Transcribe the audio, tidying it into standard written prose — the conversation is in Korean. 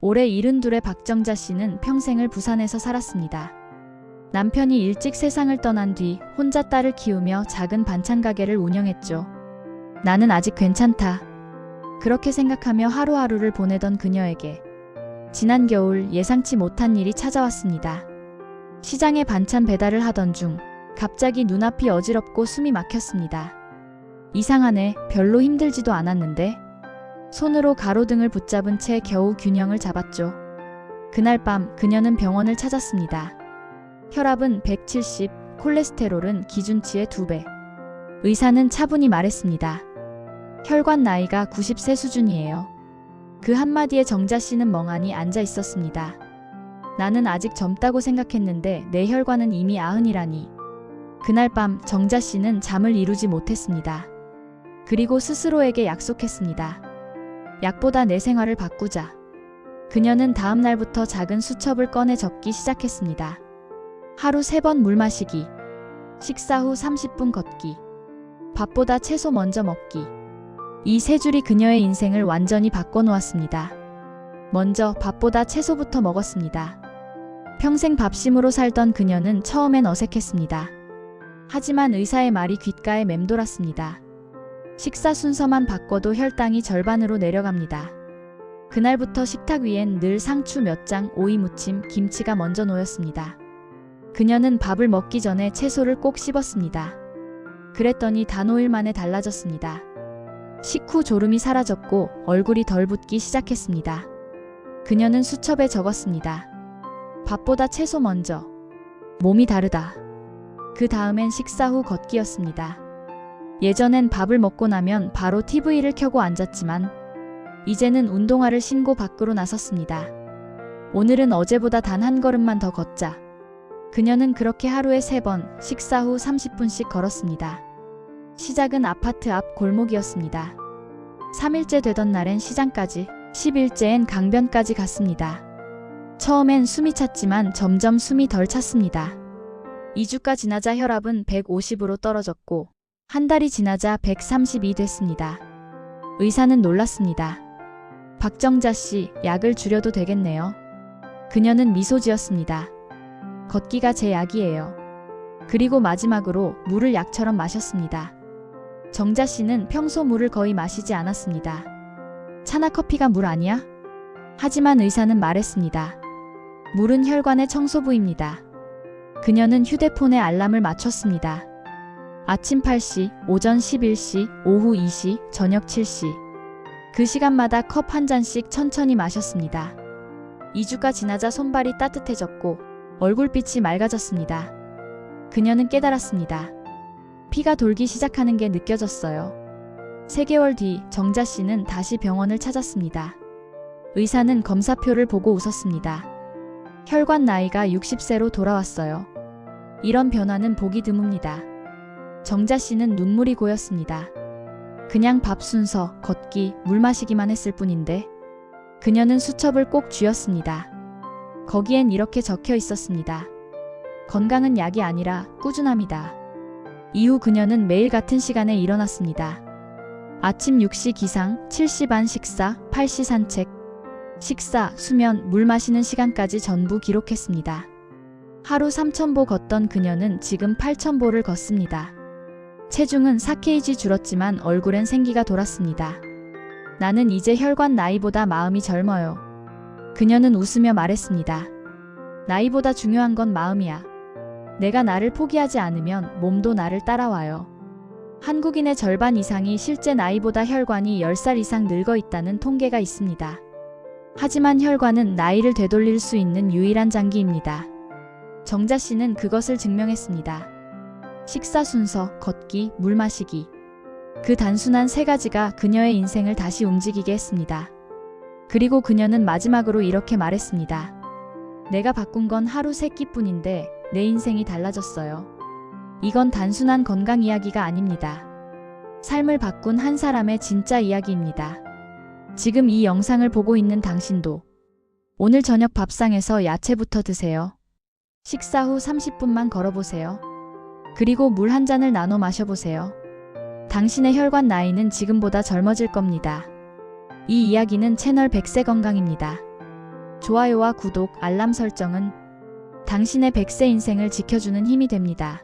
올해 72의 박정자 씨는 평생을 부산에서 살았습니다. 남편이 일찍 세상을 떠난 뒤 혼자 딸을 키우며 작은 반찬 가게를 운영했죠. 나는 아직 괜찮다. 그렇게 생각하며 하루하루를 보내던 그녀에게 지난 겨울 예상치 못한 일이 찾아왔습니다. 시장에 반찬 배달을 하던 중 갑자기 눈앞이 어지럽고 숨이 막혔습니다. 이상하네. 별로 힘들지도 않았는데. 손으로 가로등을 붙잡은 채 겨우 균형을 잡았죠. 그날 밤 그녀는 병원을 찾았습니다. 혈압은 170, 콜레스테롤은 기준치의 2배. 의사는 차분히 말했습니다. 혈관 나이가 90세 수준이에요. 그 한마디에 정자 씨는 멍하니 앉아 있었습니다. 나는 아직 젊다고 생각했는데 내 혈관은 이미 90이라니. 그날 밤 정자 씨는 잠을 이루지 못했습니다. 그리고 스스로에게 약속했습니다. 약보다 내 생활을 바꾸자. 그녀는 다음 날부터 작은 수첩을 꺼내 적기 시작했습니다. 하루 3번 물 마시기, 식사 후 30분 걷기, 밥보다 채소 먼저 먹기. 이 3줄이 그녀의 인생을 완전히 바꿔놓았습니다. 먼저 밥보다 채소부터 먹었습니다. 평생 밥심으로 살던 그녀는 처음엔 어색했습니다. 하지만 의사의 말이 귓가에 맴돌았습니다. 식사 순서만 바꿔도 혈당이 절반으로 내려갑니다. 그날부터 식탁 위엔 늘 상추 몇 장, 오이 무침, 김치가 먼저 놓였습니다. 그녀는 밥을 먹기 전에 채소를 꼭 씹었습니다. 그랬더니 단오일 만에 달라졌습니다. 식후 졸음이 사라졌고 얼굴이 덜 붓기 시작했습니다. 그녀는 수첩에 적었습니다. 밥보다 채소 먼저. 몸이 다르다. 그 다음엔 식사 후 걷기였습니다. 예전엔 밥을 먹고 나면 바로 TV를 켜고 앉았지만 이제는 운동화를 신고 밖으로 나섰습니다. 오늘은 어제보다 단 한 걸음만 더 걷자. 그녀는 그렇게 하루에 3번, 식사 후 30분씩 걸었습니다. 시작은 아파트 앞 골목이었습니다. 3일째 되던 날엔 시장까지, 10일째엔 강변까지 갔습니다. 처음엔 숨이 찼지만 점점 숨이 덜 찼습니다. 2주가 지나자 혈압은 150으로 떨어졌고 한 달이 지나자 132 됐습니다. 의사는 놀랐습니다. 박정자 씨, 약을 줄여도 되겠네요. 그녀는 미소 지었습니다. 걷기가 제 약이에요. 그리고 마지막으로 물을 약처럼 마셨습니다. 정자 씨는 평소 물을 거의 마시지 않았습니다. 차나 커피가 물 아니야? 하지만 의사는 말했습니다. 물은 혈관의 청소부입니다. 그녀는 휴대폰에 알람을 맞췄습니다. 아침 8시, 오전 11시, 오후 2시, 저녁 7시. 그 시간마다 컵 한 잔씩 천천히 마셨습니다. 2주가 지나자 손발이 따뜻해졌고 얼굴빛이 맑아졌습니다. 그녀는 깨달았습니다. 피가 돌기 시작하는 게 느껴졌어요. 3개월 뒤 정자 씨는 다시 병원을 찾았습니다. 의사는 검사표를 보고 웃었습니다. 혈관 나이가 60세로 돌아왔어요. 이런 변화는 보기 드뭅니다. 정자 씨는 눈물이 고였습니다. 그냥 밥 순서, 걷기, 물 마시기만 했을 뿐인데 그녀는 수첩을 꼭 쥐었습니다. 거기엔 이렇게 적혀 있었습니다. 건강은 약이 아니라 꾸준함이다. 이후 그녀는 매일 같은 시간에 일어났습니다. 아침 6시 기상, 7시 반 식사, 8시 산책, 식사, 수면, 물 마시는 시간까지 전부 기록했습니다. 하루 3,000보 걷던 그녀는 지금 8,000보를 걷습니다. 체중은 4kg 줄었지만 얼굴엔 생기가 돌았습니다. 나는 이제 혈관 나이보다 마음이 젊어요. 그녀는 웃으며 말했습니다. 나이보다 중요한 건 마음이야. 내가 나를 포기하지 않으면 몸도 나를 따라와요. 한국인의 절반 이상이 실제 나이보다 혈관이 10살 이상 늙어 있다는 통계가 있습니다. 하지만 혈관은 나이를 되돌릴 수 있는 유일한 장기입니다. 정자 씨는 그것을 증명했습니다. 식사 순서, 걷기, 물 마시기. 그 단순한 3가지가 그녀의 인생을 다시 움직이게 했습니다. 그리고 그녀는 마지막으로 이렇게 말했습니다. 내가 바꾼 건 하루 3끼뿐인데 내 인생이 달라졌어요. 이건 단순한 건강 이야기가 아닙니다. 삶을 바꾼 한 사람의 진짜 이야기입니다. 지금 이 영상을 보고 있는 당신도 오늘 저녁 밥상에서 야채부터 드세요. 식사 후 30분만 걸어보세요. 그리고 물 한 잔을 나눠 마셔보세요. 당신의 혈관 나이는 지금보다 젊어질 겁니다. 이 이야기는 채널 100세 건강입니다. 좋아요와 구독, 알람 설정은 당신의 100세 인생을 지켜주는 힘이 됩니다.